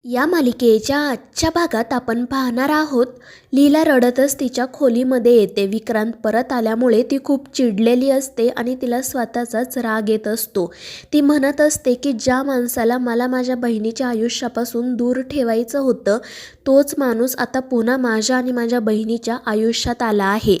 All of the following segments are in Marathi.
या मालिकेच्या आजच्या भागात आपण पाहणार आहोत. लीला रडतच तिच्या खोलीमध्ये येते. विक्रांत परत आल्यामुळे ती खूप चिडलेली असते आणि तिला स्वतःचाच राग येत असतो. ती म्हणत असते की ज्या माणसाला मला माझ्या बहिणीच्या आयुष्यापासून दूर ठेवायचं होतं, तोच माणूस आता पुन्हा माझ्या आणि माझ्या बहिणीच्या आयुष्यात आला आहे.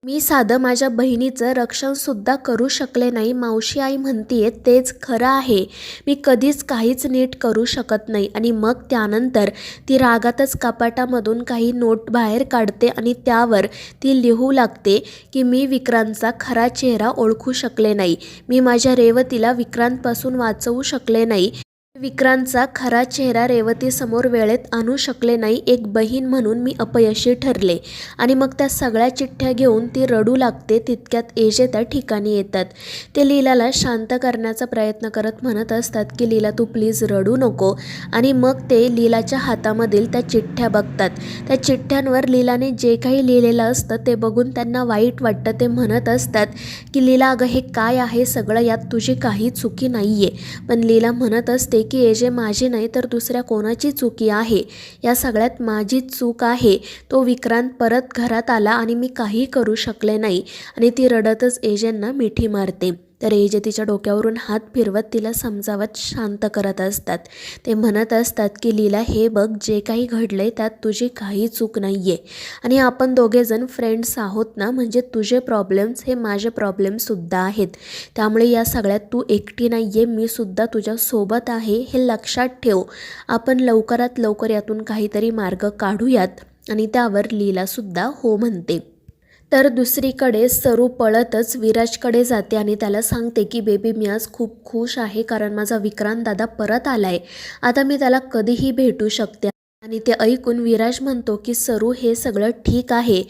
मी साधं माझ्या बहिणीचं रक्षणसुद्धा करू शकले नाही. मावशी आई म्हणतीये तेच खरं आहे. मी कधीच काहीच नीट करू शकत नाही. आणि मग त्यानंतर ती रागातच कपाटामधून काही नोट बाहेर काढते आणि त्यावर ती लिहू लागते की मी विक्रांतचा खरा चेहरा ओळखू शकले नाही. मी माझ्या रेवतीला विक्रांतपासून वाचवू शकले नाही. विक्रांतचा खरा चेहरा रेवतीसमोर वेळेत आणू शकले नाही. एक बहीण म्हणून मी अपयशी ठरले. आणि मग त्या सगळ्या चिठ्ठ्या घेऊन ती रडू लागते. तितक्यात एजे त्या ठिकाणी येतात. ते लीलाला शांत करण्याचा प्रयत्न करत म्हणत असतात की लीला तू प्लीज रडू नको. आणि मग ते लीलाच्या हातामधील त्या चिठ्ठ्या बघतात. त्या चिठ्ठ्यांवर लीलाने जे काही लिहिलेलं असतं ते बघून त्यांना वाईट वाटतं. ते म्हणत असतात की लीला अगं हे काय आहे सगळं, यात तुझी काही चुकी नाही आहे. पण लीला म्हणत असते की एजे माझी नाही तर दुसऱ्या कोणाची चुकी आहे. या सगळ्यात माझीच चूक आहे. तो विक्रांत परत घरात आला आणि मी काही करू शकले नाही. आणि ती रडतच एजेंना मिठी मारते. तर एजे तिच्या डोक्यावरून हात फिरवत तिला समजावत शांत करत असतात. ते म्हणत असतात की लीला हे बघ, जे काही घडलंय त्यात तुझी काही चूक नाही आहे. आणि आपण दोघेजण फ्रेंड्स आहोत ना, म्हणजे तुझे प्रॉब्लेम्स हे माझे प्रॉब्लेमसुद्धा आहेत. त्यामुळे या सगळ्यात तू एकटी नाही आहे. मी सुद्धा तुझ्यासोबत आहे हे लक्षात ठेव. आपण लवकरात लवकर यातून काहीतरी मार्ग काढूयात. आणि त्यावर लीलासुद्धा हो म्हणते. तर दुसरीकडे सरू पळतच विराजकडे जाते आणि त्याला सांगते की बेबी मी आज खूप खुश आहे कारण माझा विक्रांत दादा परत आलाय. आता मी त्याला कधीही भेटू शकते. आणि ते ऐकून विराज म्हणतो की सरू हे सगळं ठीक आहे,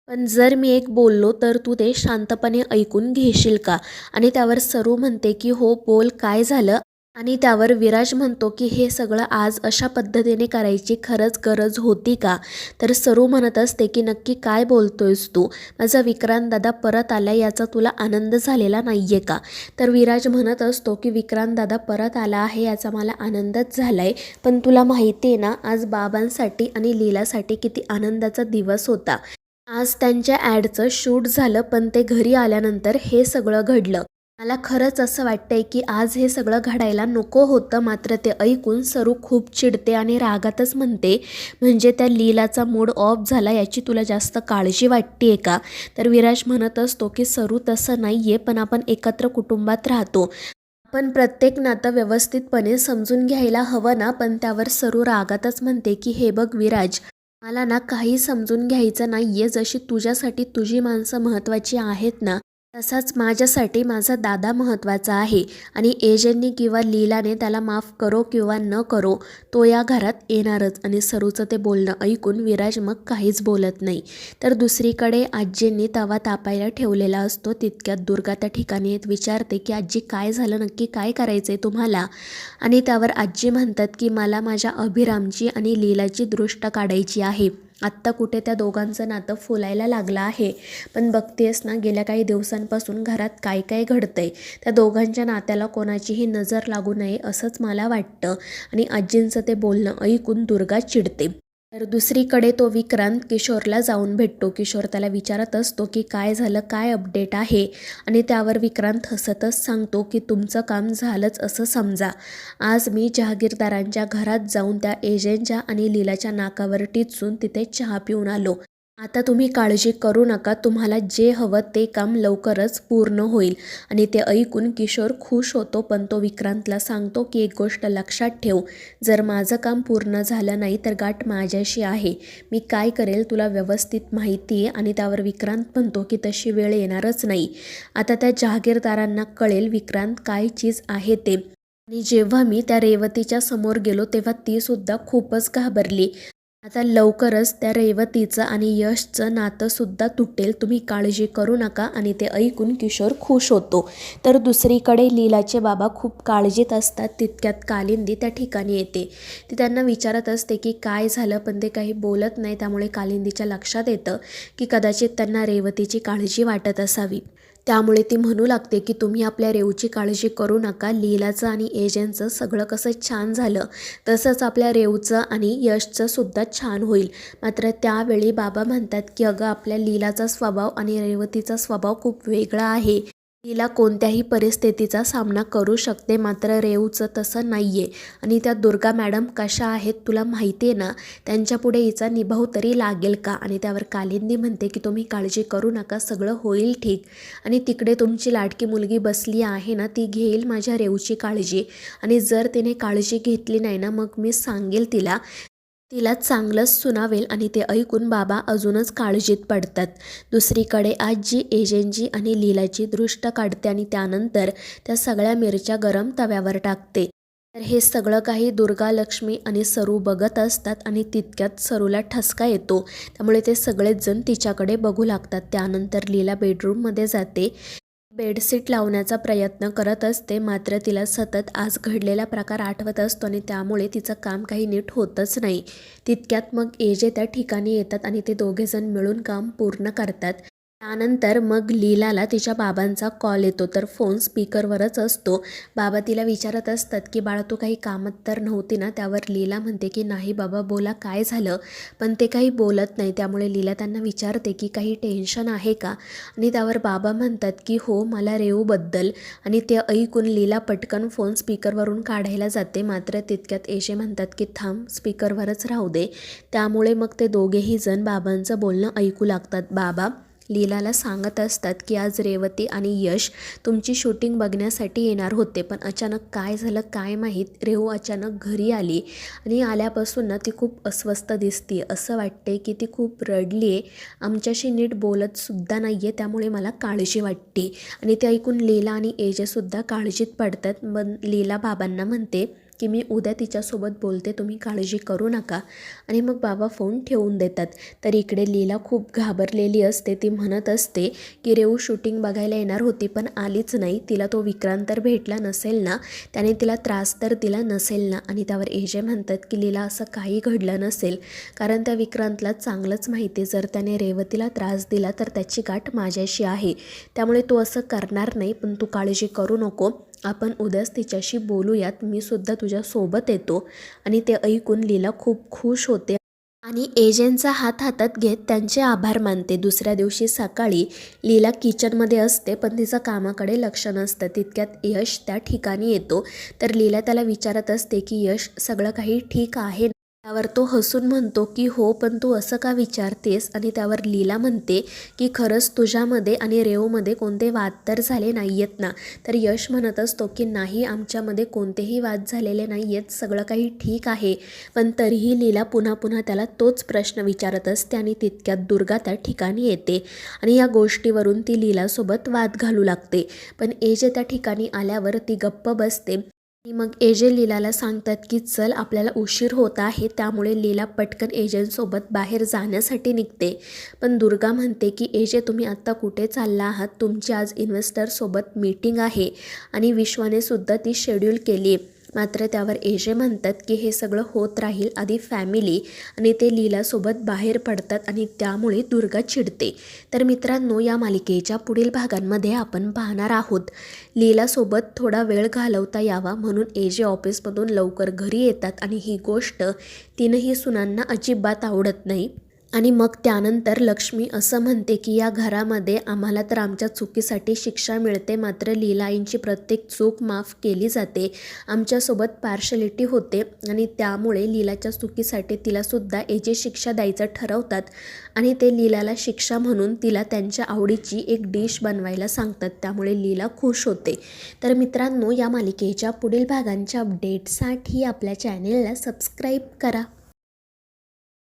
पण जर मी एक बोललो तर तू ते शांतपणे ऐकून घेशील का? आणि त्यावर सरू म्हणते की हो बोल, काय झालं? आणि त्यावर विराज म्हणतो की हे सगळं आज अशा पद्धतीने करायची खरंच गरज होती का? तर सरू म्हणत असते की नक्की काय बोलतोयस तू? माझा विक्रांत दादा परत आला याचा तुला आनंद झालेला नाहीये का? तर विराज म्हणत असतो की विक्रांत दादा परत आला आहे याचा मला आनंदच झालाय, पण तुला माहिती आहे ना आज बाबांसाठी आणि लीलासाठी किती आनंदाचा दिवस होता. आज त्यांच्या ॲडचं शूट झालं, पण ते घरी आल्यानंतर हे सगळं घडलं. मला खरंच असं वाटतंय की आज हे सगळं घडायला नको होतं. मात्र ते ऐकून सरू खूप चिडते आणि रागातच म्हणते, म्हणजे त्या लीलाचा मूड ऑफ झाला याची तुला जास्त काळजी वाटते का? तर विराज म्हणत असतो की सरू तसं नाही आहे, पण आपण एकत्र कुटुंबात राहतो. आपण प्रत्येक नातं व्यवस्थितपणे समजून घ्यायला हवं ना? पण त्यावर सरू रागातच म्हणते की हे बघ विराज, मला ना काही समजून घ्यायचं नाही आहे. जशी तुझ्यासाठी तुझी माणसं महत्त्वाची आहेत ना, तसाच माझ्यासाठी माझा दादा महत्त्वाचा आहे. आणि एजेंनी किंवा लीलाने त्याला माफ करो किंवा न करो, तो या घरात येणारच. आणि सरूचं ते बोलणं ऐकून विराज मग काहीच बोलत नाही. तर दुसरीकडे आजींनी तवा तापायला ठेवलेला असतो. तितक्यात दुर्गा त्या ठिकाणी येत विचारते की आजी काय झालं, नक्की काय करायचं आहे तुम्हाला? आणि त्यावर आजी म्हणतात की मला माझ्या अभिरामची आणि लीलाची दृष्ट काढायची आहे. आत्ता कुठे त्या दोघांचं नातं फुलायला लागलं आहे, पण बघतेस ना गेल्या काही दिवसांपासून घरात काय काय घडतंय. त्या दोघांच्या नात्याला कोणाचीही नजर लागू नये असंच मला वाटतं. आणि आजींचं ते बोलणं ऐकून दुर्गा चिडते. तर दुसरीकडे तो विक्रांत किशोरला जाऊन भेटतो. किशोर त्याला विचारत असतो की काय झालं, काय अपडेट आहे? आणि त्यावर विक्रांत हसतच सांगतो की तुमचं काम झालंच असं समजा. आज मी जहागीरदारांच्या घरात जाऊन त्या एजंटच्या आणि लीलाच्या नाकावर टिचून तिथे चहा पिऊन आलो. आता तुम्ही काळजी करू नका, तुम्हाला जे हवं ते काम लवकरच पूर्ण होईल. आणि ते ऐकून किशोर खुश होतो, पण तो विक्रांतला सांगतो की एक गोष्ट लक्षात ठेव, जर माझं काम पूर्ण झालं नाही तर गाठ माझ्याशी आहे. मी काय करेल तुला व्यवस्थित माहिती आहे. आणि त्यावर विक्रांत म्हणतो की तशी वेळ येणारच नाही. आता त्या जहागीरदारांना कळेल विक्रांत काय चीज आहे ते. आणि जेव्हा मी त्या रेवतीच्या समोर गेलो तेव्हा ती सुद्धा खूपच घाबरली. आता लवकरच त्या रेवतीचं आणि यशचं नातंसुद्धा तुटेल, तुम्ही काळजी करू नका. आणि ते ऐकून किशोर खुश होतो. तर दुसरीकडे लीलाचे बाबा खूप काळजीत असतात. तितक्यात कालिंदी त्या ठिकाणी येते. ती त्यांना विचारत असते की काय झालं, पण ते काही बोलत नाही. त्यामुळे कालिंदीच्या लक्षात येतं की कदाचित त्यांना रेवतीची काळजी वाटत असावी. त्यामुळे ती म्हणू लागते की तुम्ही आपल्या रेवची काळजी करू नका. लीलाचं आणि एजंटचं सगळं कसं छान झालं तसंच आपल्या रेवचं आणि यशचं सुद्धा छान होईल. मात्र त्यावेळी बाबा म्हणतात की अगं आपल्या लीलाचा स्वभाव आणि रेवतीचा स्वभाव खूप वेगळा आहे. लीला कोणत्याही परिस्थितीचा सामना करू शकते, मात्र रेवचं तसं नाही आहे. आणि त्या दुर्गा मॅडम कशा आहेत तुला माहिती आहे ना, त्यांच्यापुढे हिचा निभाव तरी लागेल का. आणि त्यावर कालिंदी म्हणते की तुम्ही काळजी करू नका, सगळं होईल ठीक. आणि तिकडे तुमची लाडकी मुलगी बसली आहे ना, ती घेईल माझ्या रेवची काळजी. आणि जर तिने काळजी घेतली नाही ना, मग मी सांगेल तिला तिला चांगलंच सुनावेल. आणि ते ऐकून बाबा अजूनच काळजीत पडतात. दुसरीकडे आजी एजंटची आणि लीलाची दृष्ट काढते आणि त्यानंतर त्या सगळ्या मिरच्या गरम तव्यावर टाकते. तर हे सगळं काही दुर्गा, लक्ष्मी आणि सरू बघत असतात आणि तितक्यात सरूला ठसका येतो. त्यामुळे ते सगळेच जण तिच्याकडे बघू लागतात. त्यानंतर लीला बेडरूममध्ये जाते. बेडशीट लावण्याचा प्रयत्न करत असते, मात्र तिला सतत आज घडलेला प्रकार आठवत असतो आणि त्यामुळे तिचं काम काही नीट होतच नाही. तितक्यात मग एजे त्या ठिकाणी येतात आणि ते दोघेजण मिळून काम पूर्ण करतात. त्यानंतर मग लीलाला तिच्या बाबांचा कॉल येतो, तर फोन स्पीकरवरच असतो. बाबा तिला विचारत असतात की बाळा तू काही कामात तर नव्हती ना. त्यावर लीला म्हणते की नाही बाबा बोला काय झालं. पण ते काही बोलत नाही. त्यामुळे लीला त्यांना विचारते की काही टेन्शन आहे का. आणि त्यावर बाबा म्हणतात की हो मला रेवूबद्दल. आणि ते ऐकून लीला पटकन फोन स्पीकरवरून काढायला जाते, मात्र तितक्यात एजे म्हणतात की थांब स्पीकरवरच राहू दे. त्यामुळे मग ते दोघेही जण बाबांचं बोलणं ऐकू लागतात. बाबा लीलाला सांगत असतात की आज रेवती आणि यश तुमची शूटिंग बघण्यासाठी येणार होते, पण अचानक काय झालं काय माहीत, रेवू अचानक घरी आली आणि आल्यापासून ना ती खूप अस्वस्थ दिसते. असं वाटते की ती खूप रडली आहे, आमच्याशी नीट बोलतसुद्धा नाही आहे. त्यामुळे मला काळजी वाटते. आणि ते ऐकून लीला आणि एजेसुद्धा काळजीत पडतात. पण लीला बाबांना म्हणते की मी उद्या तिच्यासोबत बोलते, तुम्ही काळजी करू नका. आणि मग बाबा फोन ठेवून देतात. तर इकडे लीला खूप घाबरलेली असते. ती म्हणत असते की रेवू शूटिंग बघायला येणार होती पण आलीच नाही. तिला तो विक्रांत तर भेटला नसेल ना, त्याने तिला त्रास तर दिला नसेल ना. आणि त्यावर एजे म्हणतात की लीला असं काही घडलं नसेल, कारण त्या विक्रांतला चांगलंच माहिती जर त्याने रेवतीला त्रास दिला तर त्याची गाठ माझ्याशी आहे. त्यामुळे तो असं करणार नाही. पण तू काळजी करू नको, आपण उद्याच तिच्याशी बोलूयात, मी सुद्धा तुझ्यासोबत येतो. आणि ते ऐकून लीला खूप खुश होते आणि एजंटचा हात हातात घेत त्यांचे आभार मानते. दुसऱ्या दिवशी सकाळी लीला किचनमध्ये असते, पण तिचं कामाकडे लक्ष नसतं. तितक्यात यश त्या ठिकाणी येतो. तर लीला त्याला विचारत असते की यश सगळं काही ठीक आहे ना? त्यावर तो हसून म्हणतो की हो, पण तू असं का विचारतेस. आणि त्यावर लीला म्हणते की खरंच तुझ्यामध्ये आणि रेवमध्ये कोणते वाद तर झाले नाही आहेत ना. तर यश म्हणत असतो की नाही, आमच्यामध्ये कोणतेही वाद झालेले नाही आहेत, सगळं काही ठीक आहे. पण तरीही लीला पुन्हा पुन्हा त्याला तोच प्रश्न विचारत असते. आणि तितक्यात दुर्गा त्या ठिकाणी येते आणि या गोष्टीवरून ती लीलासोबत वाद घालू लागते. पण एजे त्या ठिकाणी आल्यावर ती गप्प बसते. आणि मग एजे लीलाला सांगतात की चल आपल्याला उशीर होत आहे. त्यामुळे लीला पटकन एजंटसोबत बाहेर जाण्यासाठी निघते. पण दुर्गा म्हणते की एजे तुम्ही आत्ता कुठे चालला आहात, तुमची आज इन्व्हेस्टरसोबत मीटिंग आहे आणि विश्वाने सुद्धा ती शेड्यूल केली आहे. मात्र त्यावर एजे म्हणतात की हे सगळं होत राहील, आधी फॅमिली. आणि ते लीलासोबत बाहेर पडतात आणि त्यामुळे दुर्गा चिडते. तर मित्रांनो, या मालिकेच्या पुढील भागांमध्ये आपण पाहणार आहोत लीलासोबत थोडा वेळ घालवता यावा म्हणून एजे ऑफिसमधून लवकर घरी येतात आणि ही गोष्ट तीनही सुनांना अजिबात आवडत नाही. आणि मग त्यानंतर लक्ष्मी असं म्हणते की या घरामध्ये आम्हाला तर आमच्या चुकीसाठी शिक्षा मिळते, मात्र लीलाईंची प्रत्येक चूक माफ केली जाते. आमच्यासोबत पार्शलिटी होते आणि त्यामुळे लीलाच्या चुकीसाठी तिलासुद्धा एजे शिक्षा द्यायचं ठरवतात. आणि ते लीलाला शिक्षा म्हणून तिला त्यांच्या आवडीची एक डिश बनवायला सांगतात. त्यामुळे लीला खुश होते. तर मित्रांनो, या मालिकेच्या पुढील भागांच्या अपडेटसाठी आपल्या चॅनेलला सबस्क्राईब करा.